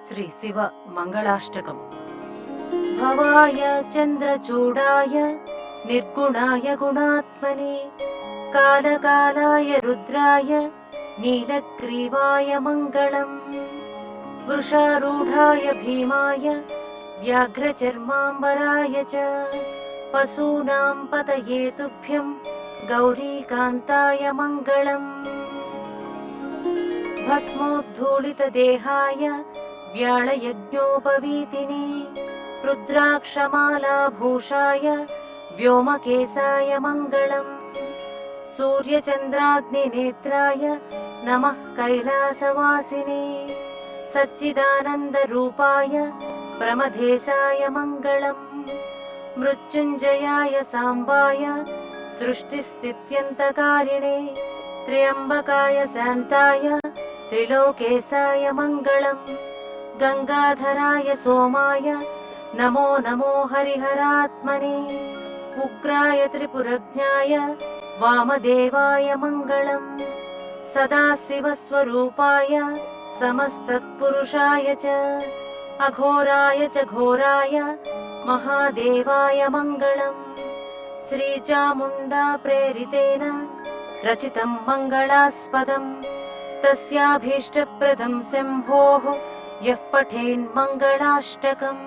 శ్రీ శివ మంగళాష్టకం. భవాయ చంద్రచూడాయ నిర్గుణాయ గుణాత్మనే కాలకాలాయ రుద్రాయ నీలగ్రీవాయ మంగళం. వృషారూఢాయ భీమాయ వ్యాఘ్రచర్మాంబరాయ చ పశూనాం పతయే తుభ్యం గౌరీకాంతాయ మంగళం. భస్మోద్ధూళితదేహాయ వ్యాళయజ్ఞోపవీతినే రుద్రాక్షమాలాభూషాయ వ్యోమకేశాయ మంగళం. సూర్యచంద్రాగ్నినేత్రాయ నమః కైలాసవాసినే సచ్చిదానందరూపాయ ప్రమథేశాయ మంగళం. మృత్యుంజయాయ సాంబాయ సృష్టిస్థిత్యంతకారిణే త్ర్యంబకాయ శాంతాయ త్రిలోకేశాయ మంగళం. గంగాధరాయ సోమాయ నమో నమో హరిహరాత్మనే ఉగ్రాయ త్రిపురజ్ఞాయ వామదేవాయ మంగళం. సదాశివస్వరూపాయ సమస్తత్పురుషాయ చ అఘోరాయ చ ఘోరాయ మహాదేవాయ మంగళం. శ్రీచాముండా ప్రేరితేన రచితం మంగళాస్పదం తస్యాభీష్టప్రదం శంభోః యః పఠేన్మంగళాష్టకం.